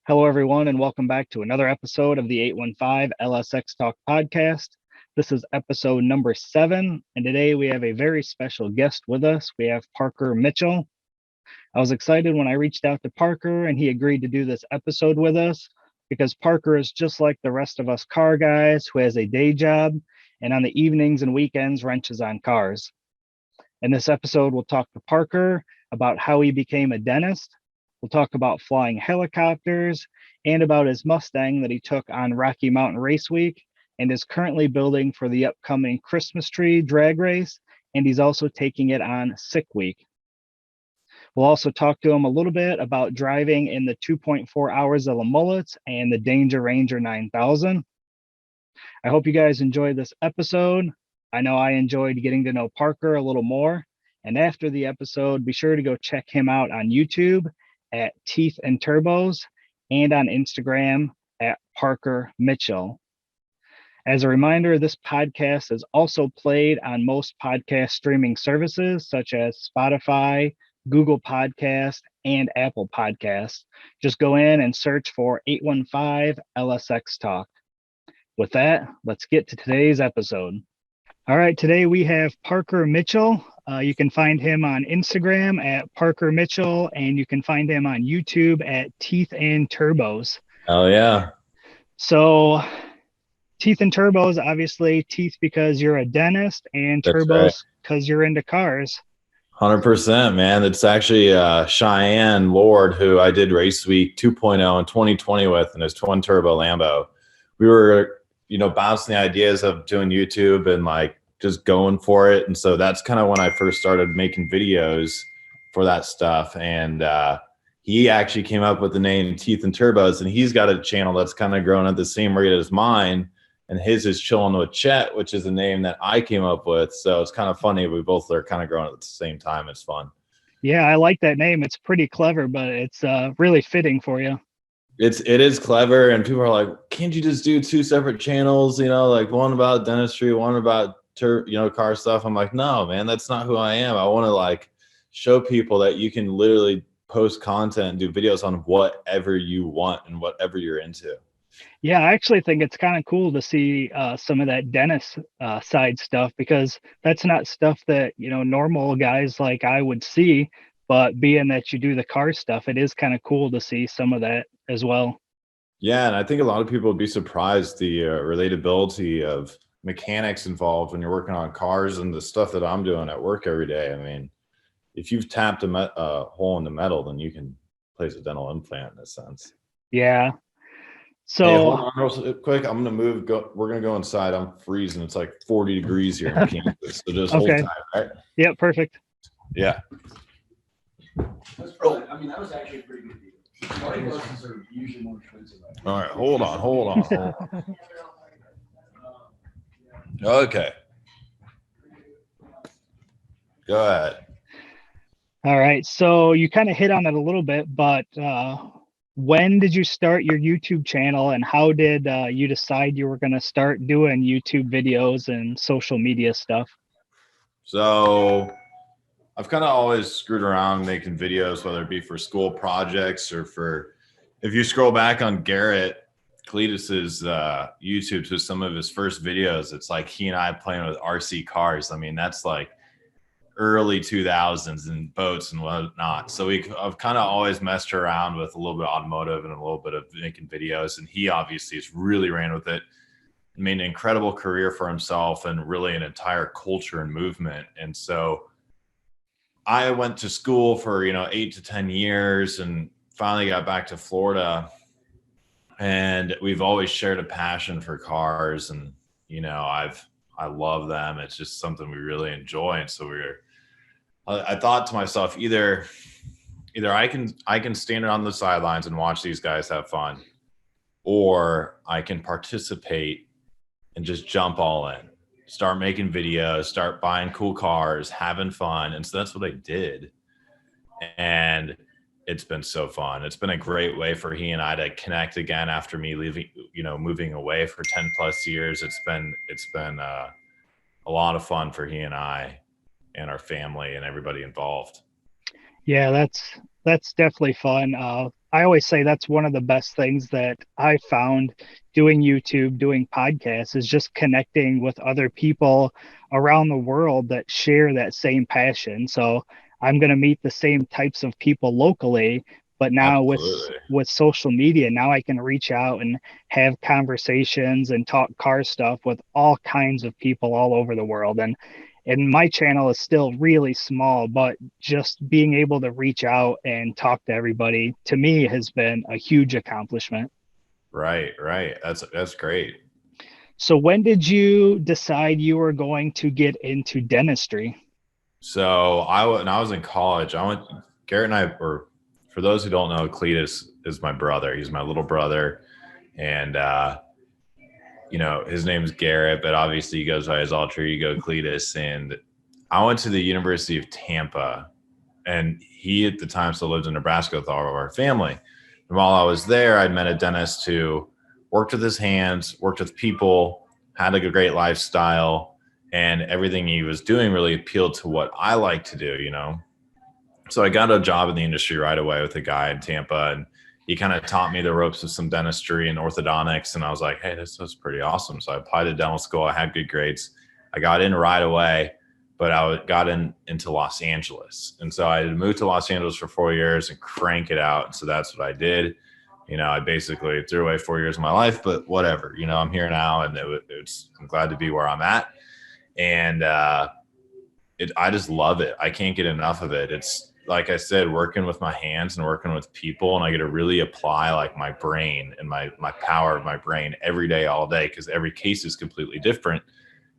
Hello, everyone, and welcome back to another episode of the 815 LSx Talk podcast. This is episode number 7, and today we have a very special guest with us. We have Parker Mitchell. I was excited when I reached out to Parker and he agreed to do this episode with us because Parker is just like the rest of us car guys who has a day job and on the evenings and weekends wrenches on cars. In this episode, we'll talk to Parker about how he became a dentist. We'll talk about flying helicopters and about his Mustang that he took on Rocky Mountain Race Week and is currently building for the upcoming Christmas tree drag race. And he's also taking it on Sick Week. We'll also talk to him a little bit about driving in the 2.4 hours of the Mullets and the Danger Ranger 9000. I hope you guys enjoyed this episode. I know I enjoyed getting to know Parker a little more. And after the episode, be sure to go check him out on YouTube at Teeth and Turbos and on Instagram at Parker Mitchell. As a reminder, this podcast is also played on most podcast streaming services such as Spotify, Google Podcast, and Apple Podcasts. Just go in and search for 815 LSx Talk. With that, let's get to today's episode. All right, today we have Parker Mitchell. You can find him on Instagram at Parker Mitchell, and you can find him on YouTube at Teeth and Turbos. Oh, yeah. So Teeth and Turbos, obviously teeth because you're a dentist and That's turbos because you're into cars. 100%, man. It's actually Cheyenne Lord, who I did Race Week 2.0 in 2020 with in his twin turbo Lambo. We were, bouncing the ideas of doing YouTube and just going for it. And so that's kind of when I first started making videos for that stuff. And he actually came up with the name Teeth and Turbos, and he's got a channel that's kind of grown at the same rate as mine. And his is Chillin' with Chet, which is a name that I came up with. So it's kind of funny. We both are kind of growing at the same time. It's fun. Yeah, I like that name. It's pretty clever, but it's really fitting for you. It is clever, and people are like, can't you just do 2 separate channels? One about dentistry, one about car stuff. I'm like, no, man, that's not who I am. I want to show people that you can literally post content and do videos on whatever you want and whatever you're into. Yeah, I actually think it's kind of cool to see some of that dentist side stuff, because that's not stuff that, normal guys like I would see. But being that you do the car stuff, it is kind of cool to see some of that as well. Yeah, and I think a lot of people would be surprised the relatability of mechanics involved when you're working on cars and the stuff that I'm doing at work every day. I mean, if you've tapped a hole in the metal, then you can place a dental implant in a sense. Yeah. So hey, hold on real quick. I'm gonna move. We're gonna go inside. I'm freezing. It's like 40 degrees here in Kansas. So just hold tight, right? Yeah, perfect. Yeah. That's probably, that was actually a pretty good deal. Starting lessons are usually more expensive. All right, hold on. Okay. Go ahead. All right. So you kind of hit on it a little bit, but when did you start your YouTube channel, and how did you decide you were going to start doing YouTube videos and social media stuff? So I've kind of always screwed around making videos, whether it be for school projects or if you scroll back on Garrett Cletus's YouTube to some of his first videos, it's like he and I playing with RC cars. I mean, that's like early 2000s and boats and whatnot. So I've kind of always messed around with a little bit of automotive and a little bit of making videos. And he obviously has really ran with it, made an incredible career for himself and really an entire culture and movement. And so I went to school for, 8 to 10 years and finally got back to Florida. And we've always shared a passion for cars. And, I love them. It's just something we really enjoy. And so I thought to myself, either I can stand on the sidelines and watch these guys have fun, or I can participate and just jump all in. Start making videos, start buying cool cars, having fun. And so that's what I did. And it's been so fun. It's been a great way for he and I to connect again after me leaving, moving away for 10 plus years. It's been a lot of fun for he and I and our family and everybody involved. Yeah, that's definitely fun. I always say that's one of the best things that I found doing YouTube, doing podcasts, is just connecting with other people around the world that share that same passion. So I'm going to meet the same types of people locally, but now Absolutely. with social media, now I can reach out and have conversations and talk car stuff with all kinds of people all over the world. And my channel is still really small, but just being able to reach out and talk to everybody to me has been a huge accomplishment. Right, right. That's great. So when did you decide you were going to get into dentistry? So when I was in college, Garrett and I were, for those who don't know, Cletus is my brother. He's my little brother. And, his name's Garrett, but obviously he goes by his alter ego, Cletus. And I went to the University of Tampa, and he at the time still lived in Nebraska with all of our family. And while I was there, I'd met a dentist who worked with his hands, worked with people, had like a great lifestyle, and everything he was doing really appealed to what I like to do, So I got a job in the industry right away with a guy in Tampa, and he kind of taught me the ropes of some dentistry and orthodontics. And I was like, hey, this is pretty awesome. So I applied to dental school. I had good grades. I got in right away, but I got into Los Angeles. And so I moved to Los Angeles for 4 years and crank it out. And so that's what I did. I basically threw away 4 years of my life, but whatever, I'm here now, and I'm glad to be where I'm at. And I just love it. I can't get enough of it. It's, like I said, working with my hands and working with people, and I get to really apply like my brain and my power of my brain every day, all day, because every case is completely different.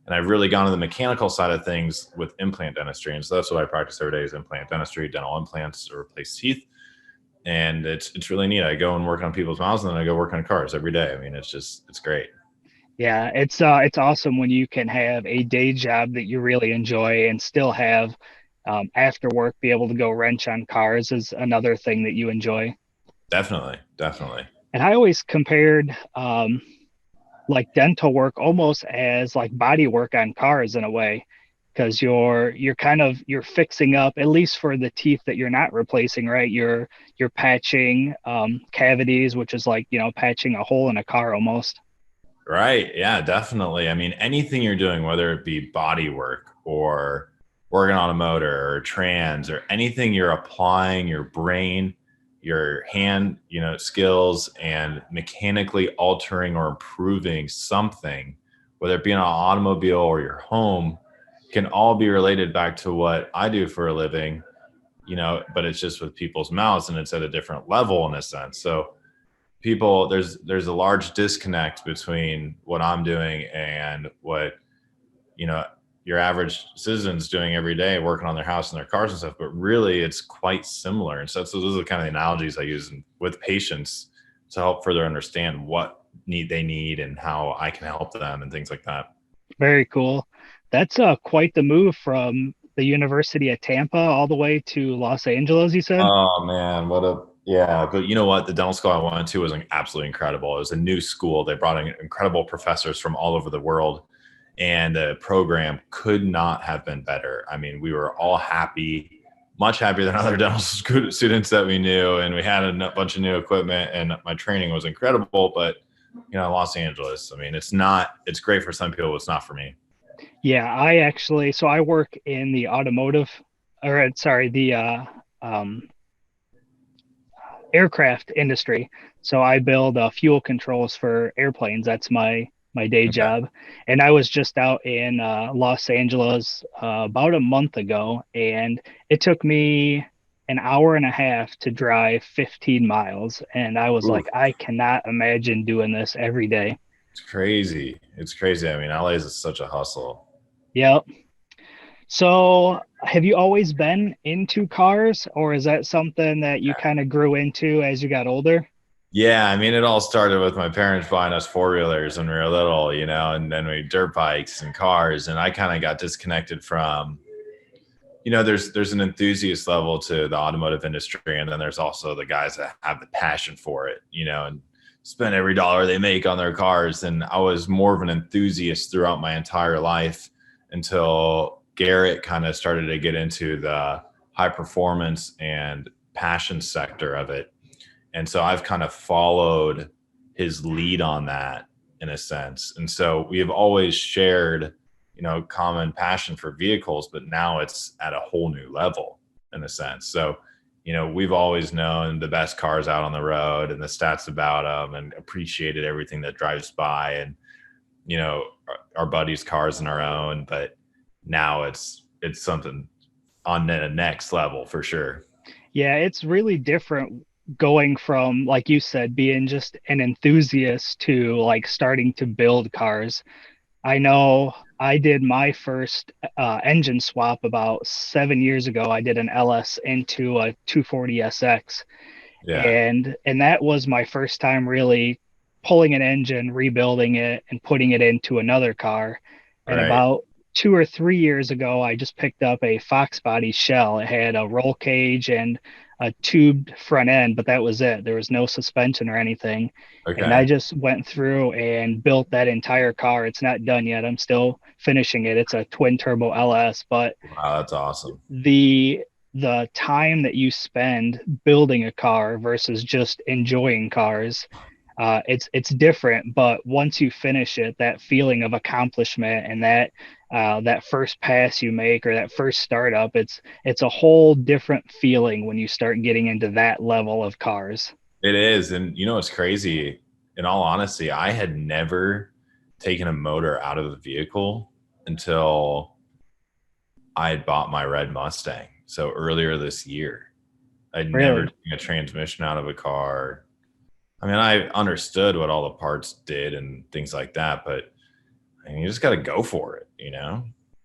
And I've really gone to the mechanical side of things with implant dentistry. And so that's what I practice every day, is implant dentistry, dental implants to replace teeth. And it's really neat. I go and work on people's mouths, and then I go work on cars every day. I mean, it's great. Yeah, it's awesome when you can have a day job that you really enjoy and still have after work be able to go wrench on cars is another thing that you enjoy. Definitely. Definitely. And I always compared like dental work almost as like body work on cars in a way, because you're fixing up, at least for the teeth that you're not replacing, right? You're patching cavities, which is like, patching a hole in a car almost. Right. Yeah, definitely. I mean, anything you're doing, whether it be body work or working on a motor or trans or anything, you're applying your brain, your hand, skills, and mechanically altering or improving something, whether it be in an automobile or your home, can all be related back to what I do for a living, but it's just with people's mouths, and it's at a different level in a sense. So there's a large disconnect between what I'm doing and what, your average citizen's doing every day, working on their house and their cars and stuff, but really it's quite similar. And so those are the kind of analogies I use with patients to help further understand what they need and how I can help them and things like that. Very cool. That's quite the move from the University of Tampa all the way to Los Angeles, you said? Oh man, yeah. But you know what? The dental school I went to was absolutely incredible. It was a new school. They brought in incredible professors from all over the world, and the program could not have been better. I mean, we were all happy, much happier than other dental students that we knew. And we had a bunch of new equipment, and my training was incredible. But, Los Angeles, I mean, it's great for some people. It's not for me. Yeah, so I work in the the aircraft industry. So I build fuel controls for airplanes. That's my day Okay. job. And I was just out in Los Angeles about a month ago, and it took me an hour and a half to drive 15 miles. And I was Ooh, like, I cannot imagine doing this every day. it's crazy. It's crazy. I mean, LA is such a hustle. Yep. So have you always been into cars, or is that something that you kind of grew into as you got older? Yeah, I mean, it all started with my parents buying us four-wheelers when we were little, and then we dirt bikes and cars. And I kind of got disconnected from, there's an enthusiast level to the automotive industry, and then there's also the guys that have the passion for it, and spend every dollar they make on their cars. And I was more of an enthusiast throughout my entire life until Garrett kind of started to get into the high performance and passion sector of it. And so I've kind of followed his lead on that in a sense. And so we have always shared, common passion for vehicles, but now it's at a whole new level in a sense. So, we've always known the best cars out on the road and the stats about them and appreciated everything that drives by and, our buddies' cars and our own. But now it's something on the next level for sure. Yeah, it's really different going from, like you said, being just an enthusiast to like starting to build cars. I know I did my first engine swap about 7 years ago. I did an LS into a 240SX, Yeah. and that was my first time really pulling an engine, rebuilding it, and putting it into another car. And Right. about 2 or 3 years ago, I just picked up a Fox body shell. It had a roll cage and a tubed front end, but that was it. There was no suspension or anything. And I Okay. just went through and built that entire car. It's not done yet. I'm still finishing it. It's a twin turbo LS, but Wow, that's awesome. the time that you spend building a car versus just enjoying cars, it's different. But once you finish it, that feeling of accomplishment and that first pass you make or that first startup, it's a whole different feeling when you start getting into that level of cars. It is. And it's crazy. In all honesty, I had never taken a motor out of the vehicle until I had bought my red Mustang. So earlier this year, I'd never Really? taken a transmission out of a car. I mean, I understood what all the parts did and things like that, but I mean, you just got to go for it.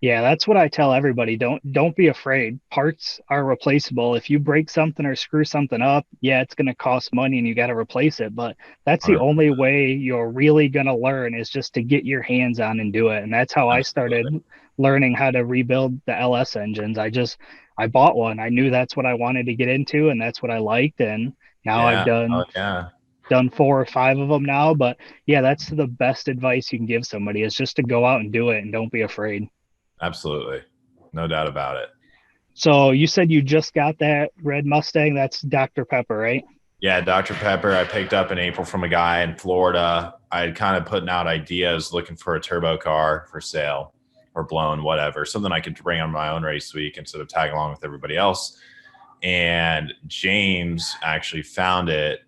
Yeah, that's what I tell everybody. Don't be afraid. Parts are replaceable. If you break something or screw something up, yeah, it's going to cost money and you got to replace it. But that's the 100%. only way you're really going to learn is just to get your hands on and do it. And that's how I started Absolutely. learning how to rebuild the LS engines. I bought one. I knew that's what I wanted to get into and that's what I liked. And now I've Yeah. Oh, done yeah. 4 or 5 of them now. But yeah, that's the best advice you can give somebody is just to go out and do it and don't be afraid. Absolutely. No doubt about it. So you said you just got that red Mustang. That's Dr. Pepper, right? Yeah, Dr. Pepper, I picked up in April from a guy in Florida. I had kind of putting out ideas looking for a turbo car for sale or blown, whatever, something I could bring on my own race week instead of tag along with everybody else. And James actually found it,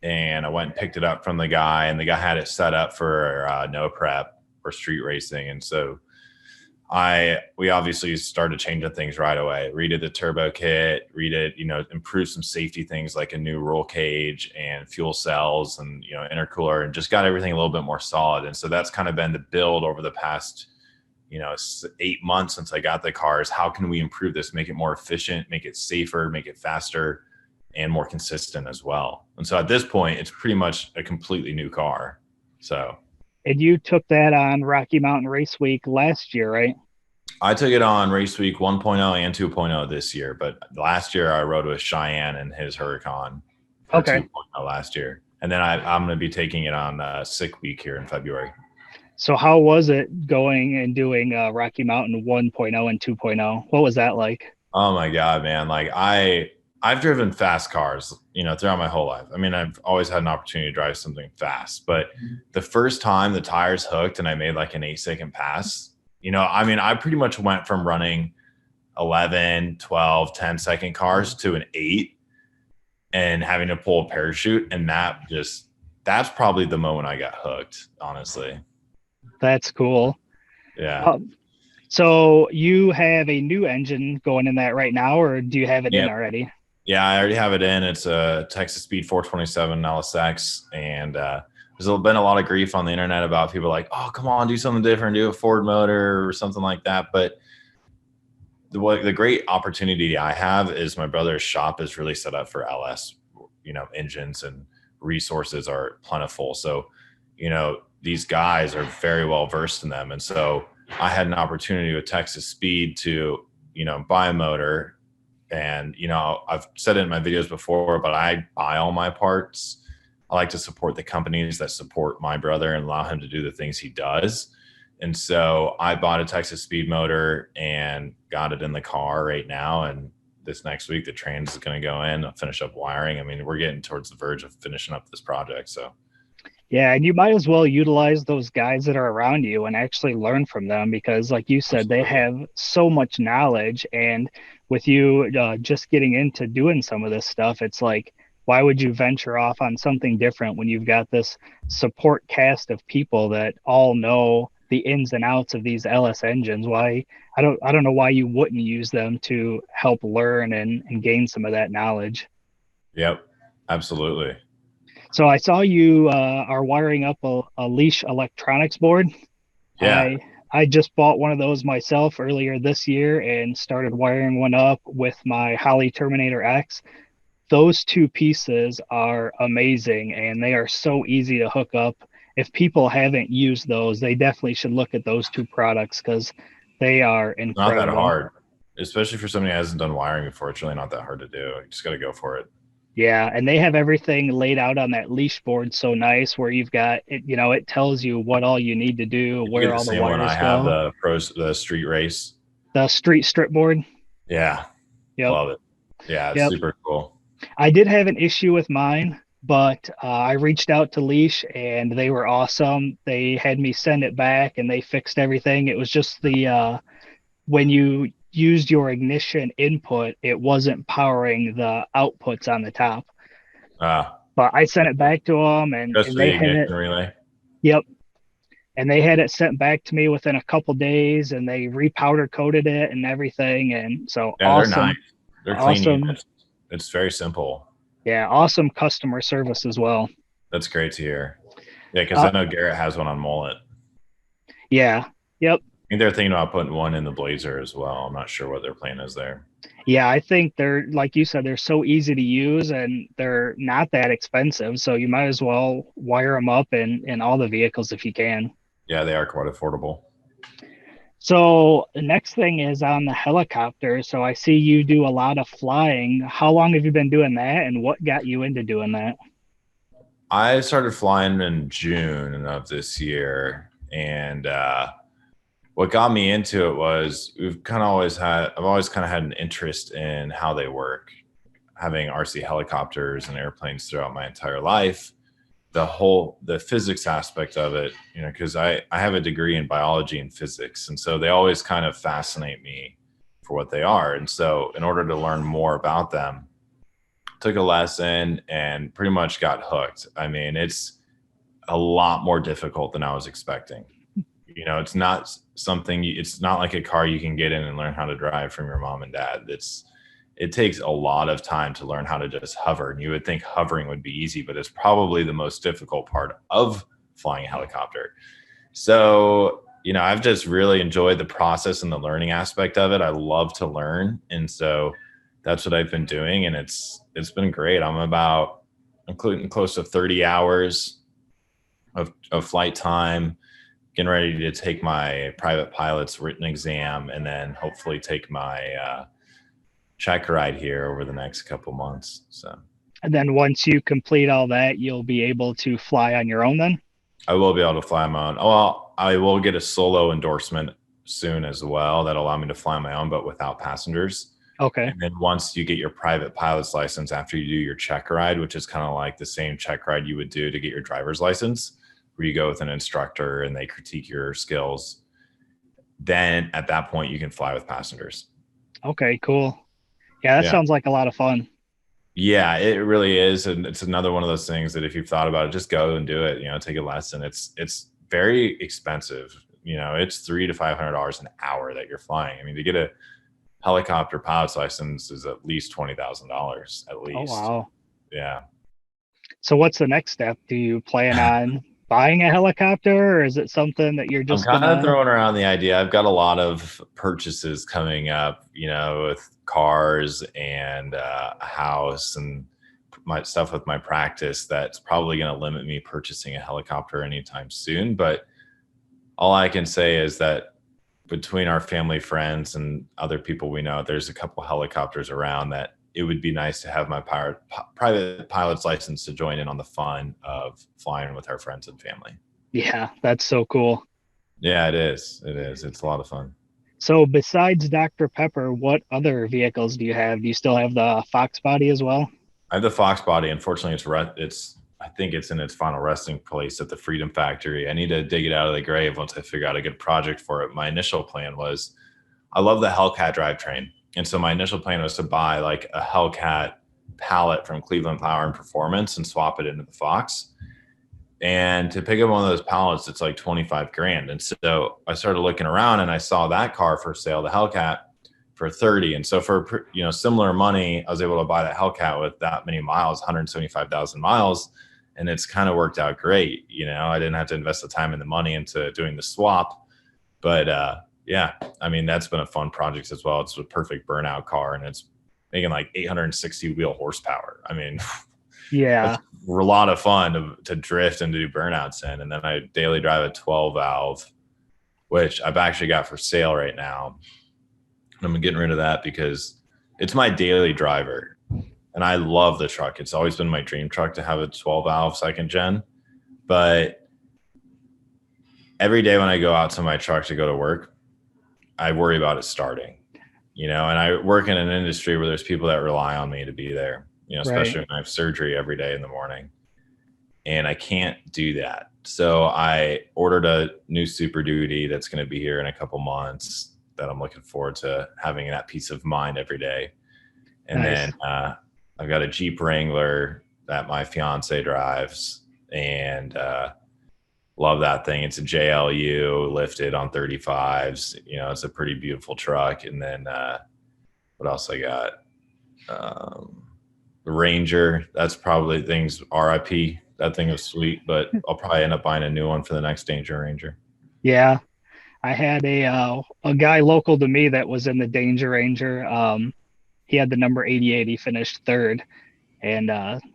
and I went and picked it up from the guy, and the guy had it set up for no prep or street racing. And so we obviously started changing things right away. Redid the turbo kit, improved some safety things like a new roll cage and fuel cells and intercooler, and just got everything a little bit more solid. And so that's kind of been the build over the past 8 months since I got the cars. How can we improve this, make it more efficient, make it safer, make it faster, and more consistent as well? And so at this point, it's pretty much a completely new car. So And you took that on Rocky Mountain Race Week last year, right? I took it on Race Week 1.0 and 2.0 this year, but last year I rode with Cheyenne and his Huracan for Okay. 2.0 last year. And then I'm going to be taking it on Sick Week here in February. So how was it going and doing Rocky Mountain 1.0 and 2.0? What was that like? Oh my God, man. Like I've driven fast cars, throughout my whole life. I mean, I've always had an opportunity to drive something fast, but the first time the tires hooked and I made like an 8-second pass, I pretty much went from running 11, 12, 10-second cars to an 8 and having to pull a parachute. And that's probably the moment I got hooked, honestly. That's cool. Yeah. So you have a new engine going in that right now, or do you have it in Yep. already? Yeah, I already have it in. It's a Texas Speed 427 LSx. And there's been a lot of grief on the internet about people like, oh, come on, do something different, do a Ford motor or something like that. But the great opportunity I have is my brother's shop is really set up for LS, engines, and resources are plentiful. So, these guys are very well versed in them. And so I had an opportunity with Texas Speed to, buy a motor. And, I've said it in my videos before, but I buy all my parts. I like to support the companies that support my brother and allow him to do the things he does. And so I bought a Texas Speed motor and got it in the car right now. And this next week, the trains is going to go in, I'll finish up wiring. I mean, we're getting towards the verge of finishing up this project. So Yeah, and you might as well utilize those guys that are around you and actually learn from them because, like you said, they absolutely. have so much knowledge. And with you just getting into doing some of this stuff, it's like, why would you venture off on something different when you've got this support cast of people that all know the ins and outs of these LS engines? Why I don't know why you wouldn't use them to help learn and gain some of that knowledge. Yep, absolutely. So I saw you are wiring up a leash electronics board. Yeah. I just bought one of those myself earlier this year and started wiring one up with my Holly Terminator X. Those two pieces are amazing and they are so easy to hook up. If people haven't used those, they definitely should look at those two products because they are Not that incredible. hard, especially for somebody who hasn't done wiring before. It's really not that hard to do. You just got to go for it. Yeah, and they have everything laid out on that leash board so nice where you've got it, it tells you what all you need to do, Did you get where the all the same one I wires have, go. the street race? The street strip board. Yeah, Yep. love it. Yeah, it's Yep. super cool. I did have an issue with mine, but I reached out to Leash and they were awesome. They had me send it back and they fixed everything. It was just the when you used your ignition input, it wasn't powering the outputs on the top. Uh, But I sent it back to them just and for they the had it. ignition relay. Yep. And they had it sent back to me within a couple days and they repowder coated it and everything. And so Yeah, they're nice. awesome, They're clean awesome. units. It's very simple. Yeah, awesome customer service as well. That's great to hear. Yeah, because I know Garrett has one on Mullet. Yeah. Yep. I think they're thinking about putting one in the Blazer as well. I'm not sure what their plan is there. Yeah, I think they're, like you said, they're so easy to use and they're not that expensive. So you might as well wire them up in all the vehicles if you can. Yeah, they are quite affordable. So the next thing is on the helicopter. So I see you do a lot of flying. How long have you been doing that and what got you into doing that? I started flying in June of this year, and what got me into it was I've always kind of had an interest in how they work, having RC helicopters and airplanes throughout my entire life. The physics aspect of it, because I have a degree in biology and physics, and so they always kind of fascinate me for what they are. And so in order to learn more about them, took a lesson and pretty much got hooked. I mean, it's a lot more difficult than I was expecting. It's not it's not like a car you can get in and learn how to drive from your mom and dad. It takes a lot of time to learn how to just hover. And you would think hovering would be easy, but it's probably the most difficult part of flying a helicopter. So, I've just really enjoyed the process and the learning aspect of it. I love to learn. And so that's what I've been doing. And it's been great. I'm close to 30 hours of flight time, getting ready to take my private pilot's written exam, and then hopefully take my check ride here over the next couple months. So, And then once you complete all that, you'll be able to fly on your own then? I will be able to fly my own. Well, I will get a solo endorsement soon as well. That'll allow me to fly my own, but without passengers. Okay. And then once you get your private pilot's license, after you do your check ride, which is kind of like the same check ride you would do to get your driver's license, where you go with an instructor and they critique your skills, then at that point you can fly with passengers. Okay, cool. Yeah, that sounds like a lot of fun. Yeah, it really is. And it's another one of those things that if you've thought about it, just go and do it, take a lesson. It's very expensive. It's $300 to $500 an hour that you're flying. I mean, to get a helicopter pilot's license is at least $20,000 at least. Oh, wow. Yeah. So what's the next step? Do you plan on buying a helicopter or is it something that you're just I'm kind of throwing around the idea. I've got a lot of purchases coming up, with cars and a house and my stuff with my practice that's probably going to limit me purchasing a helicopter anytime soon. But all I can say is that between our family, friends, and other people we know, there's a couple helicopters around that it would be nice to have my private pilot's license to join in on the fun of flying with our friends and family. Yeah, that's so cool. Yeah, it is. It is. It's a lot of fun. So besides Dr. Pepper, what other vehicles do you have? Do you still have the Fox body as well? I have the Fox body. Unfortunately, I think it's in its final resting place at the Freedom Factory. I need to dig it out of the grave once I figure out a good project for it. My initial plan was, I love the Hellcat drivetrain, and so my initial plan was to buy like a Hellcat pallet from Cleveland Power and Performance and swap it into the Fox. And to pick up one of those pallets, it's like 25 grand. And so I started looking around and I saw that car for sale, the Hellcat, for 30. And so for, similar money, I was able to buy that Hellcat with that many miles, 175,000 miles. And it's kind of worked out great. I didn't have to invest the time and the money into doing the swap. But yeah, I mean, that's been a fun project as well. It's a perfect burnout car and it's making like 860 wheel horsepower. I mean, Yeah. it's a lot of fun to drift and to do burnouts in. And then I daily drive a 12 valve, which I've actually got for sale right now. And I'm getting rid of that because it's my daily driver. And I love the truck. It's always been my dream truck to have a 12 valve second gen. But every day when I go out to my truck to go to work, I worry about it starting, and I work in an industry where there's people that rely on me to be there, especially when I have surgery every day in the morning. And I can't do that. So I ordered a new Super Duty that's going to be here in a couple months that I'm looking forward to having that peace of mind every day. And Nice. then I've got a Jeep Wrangler that my fiance drives and love that thing. It's a JLU lifted on 35s. It's a pretty beautiful truck. And then what else I got? The Ranger. That's probably things RIP. That thing was sweet, but I'll probably end up buying a new one for the next Danger Ranger. Yeah. I had a guy local to me that was in the Danger Ranger. He had the number 88. He finished third. And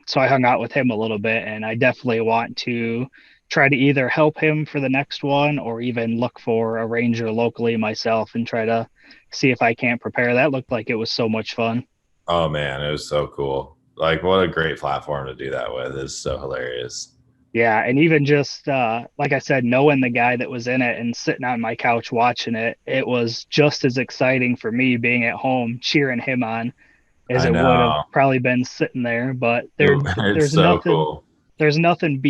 so I hung out with him a little bit, and I definitely want to try to either help him for the next one or even look for a Ranger locally myself and try to see if I can't prepare. That looked like it was so much fun. Oh man, it was so cool. Like what a great platform to do that with. It's so hilarious. Yeah, and even just like I said, knowing the guy that was in it and sitting on my couch watching it, it was just as exciting for me being at home cheering him on as I it would have know. probably been sitting there. But It's so cool. there's nothing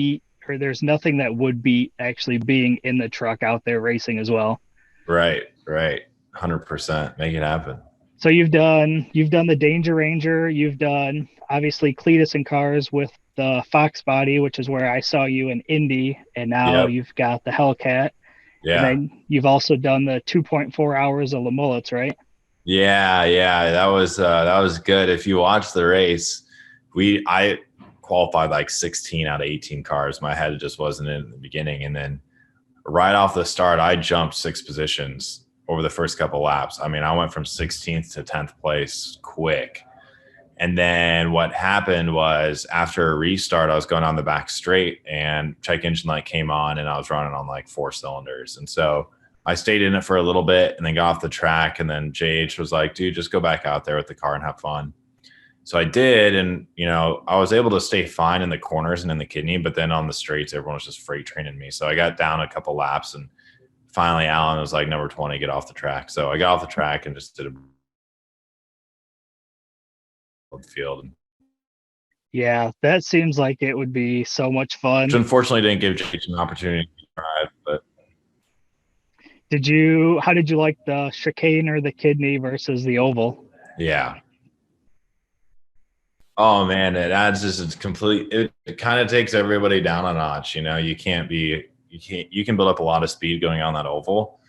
that would beat actually being in the truck out there racing as well. Right. 100%. Make it happen. So you've done the Danger Ranger, you've done obviously Cletus and cars with the Fox body, which is where I saw you in Indy, and now you've got the Hellcat. Yeah. And then you've also done the 2.4 hours of the Mullets, right? Yeah. That was good. If you watch the race, I qualified like 16 out of 18 cars. My head just wasn't in the beginning. And then right off the start, I jumped 6 positions over the first couple laps. I mean, I went from 16th to 10th place quick. And then what happened was after a restart, I was going on the back straight and check engine light came on and I was running on like 4 cylinders. And so I stayed in it for a little bit and then got off the track. And then JH was like, dude, just go back out there with the car and have fun. So I did. And, I was able to stay fine in the corners and in the kidney, but then on the straights, everyone was just freight training me. So I got down a couple laps and finally Alan was like, number 20, get off the track. So I got off the track and just did a field. Yeah, that seems like it would be so much fun. Which unfortunately didn't give JH an opportunity to drive, but how did you like the chicane or the kidney versus the oval? yeah. Oh man, it adds just it kind of takes everybody down a notch. You can build up a lot of speed going on that oval.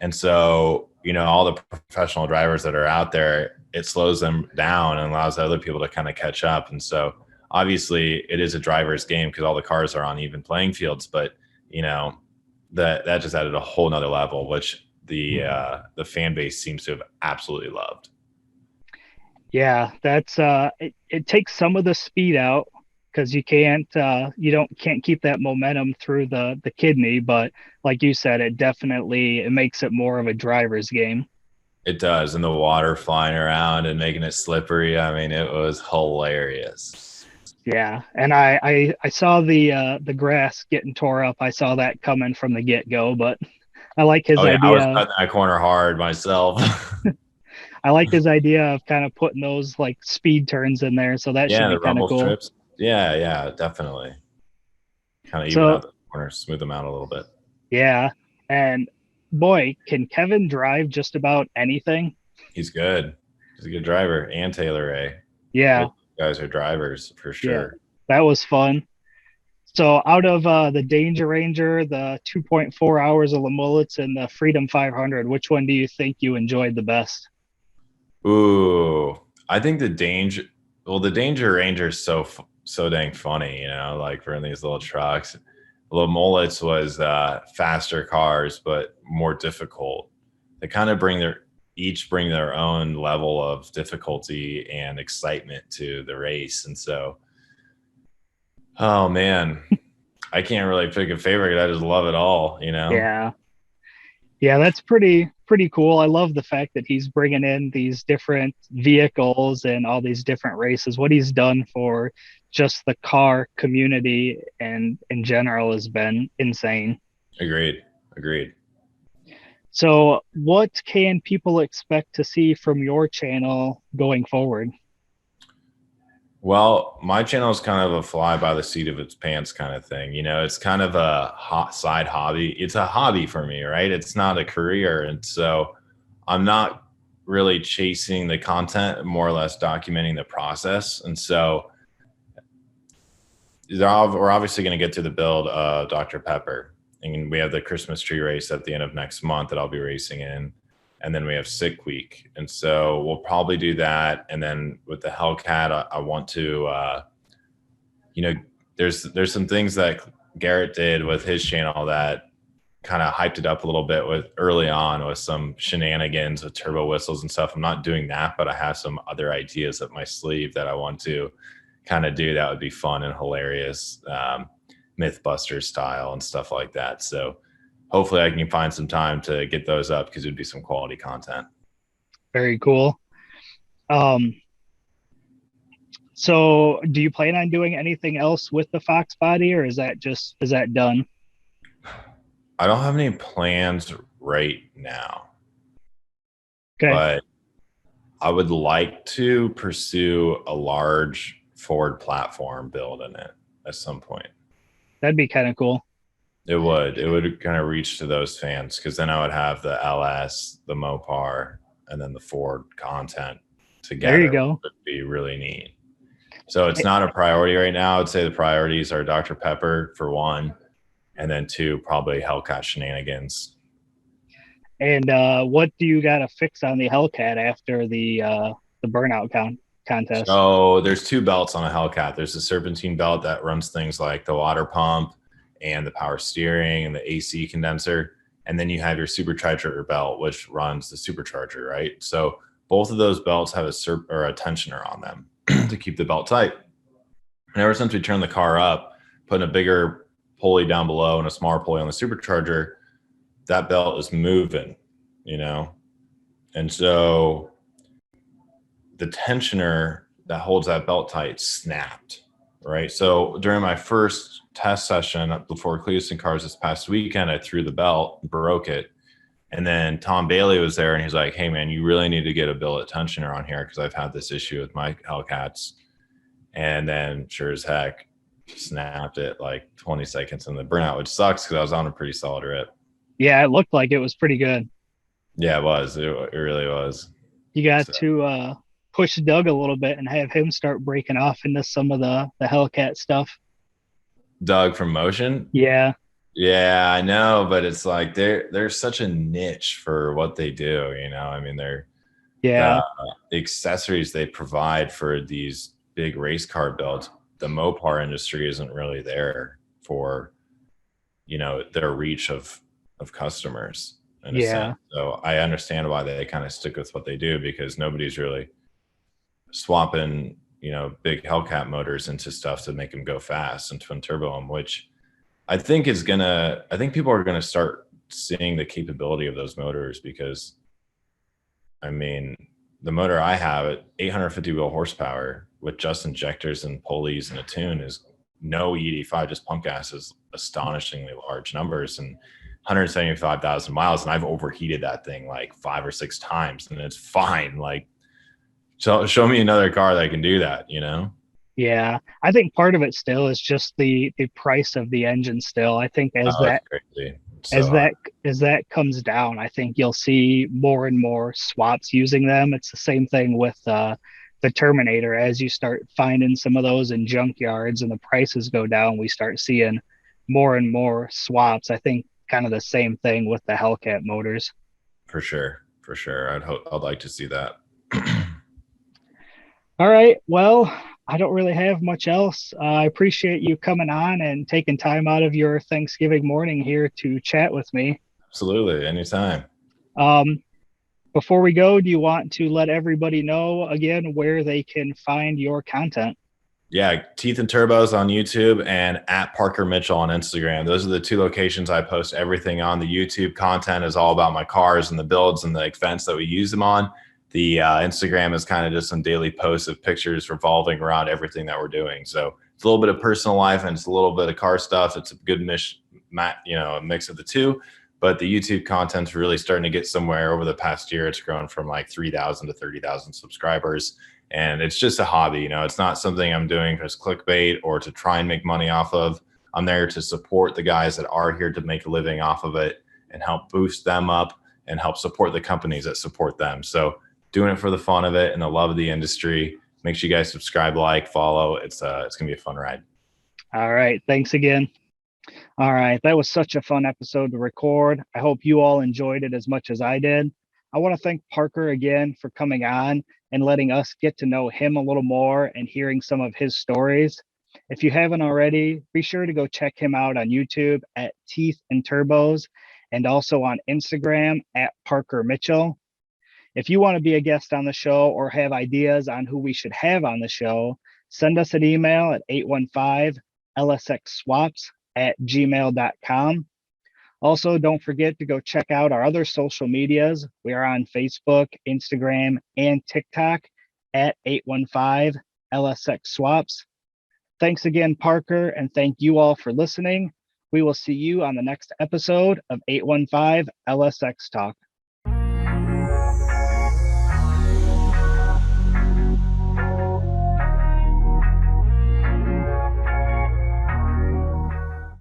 And so, all the professional drivers that are out there, it slows them down and allows other people to kind of catch up. And so obviously it is a driver's game because all the cars are on even playing fields, but that just added a whole nother level, which the fan base seems to have absolutely loved. Yeah, that's it takes some of the speed out because you can't keep that momentum through the kidney, but like you said, it makes it more of a driver's game. It does, and the water flying around and making it slippery. I mean, it was hilarious. Yeah, and I saw the grass getting tore up. I saw that coming from the get-go, but I like his Oh yeah, I was idea. cutting that corner hard myself. I like his idea of kind of putting those like speed turns in there. So that should Yeah, be the kind of rumble cool. strips. Yeah, definitely. Kind of even So out the corners, smooth them out a little bit. yeah. And boy, can Kevin drive just about anything? He's good. He's a good driver. And Taylor Ray. Yeah. Both guys are drivers for Yeah. sure. That was fun. So out of the Danger Ranger, the 2.4 hours of the Mullets, and the Freedom 500, which one do you think you enjoyed the best? Ooh, I think the Danger Ranger is so dang funny, like for in these little trucks. The Mullets was faster cars, but more difficult. They kind of each bring their own level of difficulty and excitement to the race. And so, oh man, I can't really pick a favorite. I just love it all, Yeah. Yeah, that's pretty cool. I love the fact that he's bringing in these different vehicles and all these different races. What he's done for just the car community and in general has been insane. Agreed. So, what can people expect to see from your channel going forward? Well, my channel is kind of a fly by the seat of its pants kind of thing. It's kind of a hot side hobby. It's a hobby for me, right? It's not a career. And so I'm not really chasing the content, more or less documenting the process. And so we're obviously going to get to the build of Dr. Pepper. And we have the Christmas tree race at the end of next month that I'll be racing in. And then we have Sick Week. And so we'll probably do that. And then with the Hellcat, I want to, there's some things that Garrett did with his channel that kind of hyped it up a little bit with early on with some shenanigans with turbo whistles and stuff. I'm not doing that, but I have some other ideas up my sleeve that I want to kind of do that would be fun and hilarious, Mythbuster style and stuff like that. So hopefully I can find some time to get those up because it would be some quality content. Very cool. So do you plan on doing anything else with the Fox body, or is that done? I don't have any plans right now. Okay. But I would like to pursue a large forward platform build in it at some point. That'd be kind of cool. It would kind of reach to those fans because then I would have the LS, the Mopar, and then the Ford content together. There you go. Would be really neat. So it's not a priority right now. I'd say the priorities are Dr. Pepper for one, and then two, probably Hellcat shenanigans. And what do you got to fix on the Hellcat after the burnout contest? So there's two belts on a Hellcat. There's the serpentine belt that runs things like the water pump and the power steering and the AC condenser. And then you have your supercharger belt, which runs the supercharger, right? So both of those belts have a tensioner on them to keep the belt tight. And ever since we turned the car up, putting a bigger pulley down below and a smaller pulley on the supercharger, that belt is moving, And so the tensioner that holds that belt tight snapped, right? So during my first test session before Cletus and Cars this past weekend, I threw the belt, broke it. And then Tom Bailey was there and he's like, hey man, you really need to get a billet tensioner on here because I've had this issue with my Hellcats. And then sure as heck, snapped it like 20 seconds in the burnout, which sucks because I was on a pretty solid rip. Yeah, it looked like it was pretty good. Yeah, it was. It really was. You got to push Doug a little bit and have him start breaking off into some of the Hellcat stuff. Doug from Motion? Yeah. Yeah, I know, but it's like they're such a niche for what they do, I mean, they're the accessories they provide for these big race car builds. The Mopar industry isn't really there for, their reach of customers. In a sense. So I understand why they kind of stick with what they do because nobody's really swapping, big Hellcat motors into stuff to make them go fast and twin turbo them, which I think people are going to start seeing the capability of those motors because, I mean, the motor I have at 850 wheel horsepower with just injectors and pulleys and a tune is no ED5, just pump gas is astonishingly large numbers. And 175,000 miles, and I've overheated that thing like 5 or 6 times, and it's fine. Like, show me another car that can do that, you know? Yeah, I think part of it still is just the price of the engine still. I think Oh, it's crazy. It's so as high. that as that comes down, I think you'll see more and more swaps using them. It's the same thing with the Terminator. As you start finding some of those in junkyards and the prices go down, we start seeing more and more swaps. I think kind of the same thing with the Hellcat motors. For sure. For sure. I'd like to see that. All right. Well, I don't really have much else. I appreciate you coming on and taking time out of your Thanksgiving morning here to chat with me. Absolutely. Anytime. Um, Before we go, do you want to let everybody know again where they can find your content? Yeah, Teeth and Turbos on YouTube and at Parker Mitchell on Instagram. Those are the 2 locations I post everything on. The YouTube content is all about my cars and the builds and the events that we use them on. The Instagram is kind of just some daily posts of pictures revolving around everything that we're doing. So it's a little bit of personal life and it's a little bit of car stuff. It's a good a mix of the 2. But the YouTube content's really starting to get somewhere. Over the past year, it's grown from like 3,000 to 30,000 subscribers. And it's just a hobby. It's not something I'm doing as clickbait or to try and make money off of. I'm there to support the guys that are here to make a living off of it and help boost them up and help support the companies that support them. So doing it for the fun of it and the love of the industry. Make sure you guys subscribe, like, follow. It's going to be a fun ride. All right. Thanks again. All right. That was such a fun episode to record. I hope you all enjoyed it as much as I did. I want to thank Parker again for coming on and letting us get to know him a little more and hearing some of his stories. If you haven't already, be sure to go check him out on YouTube at Teeth and Turbos and also on Instagram at Parker Mitchell. If you want to be a guest on the show or have ideas on who we should have on the show, send us an email at 815-LSxSwaps@gmail.com. Also, don't forget to go check out our other social medias. We are on Facebook, Instagram, and TikTok at 815-LSx Swaps. Thanks again, Parker, and thank you all for listening. We will see you on the next episode of 815 LSx Talk.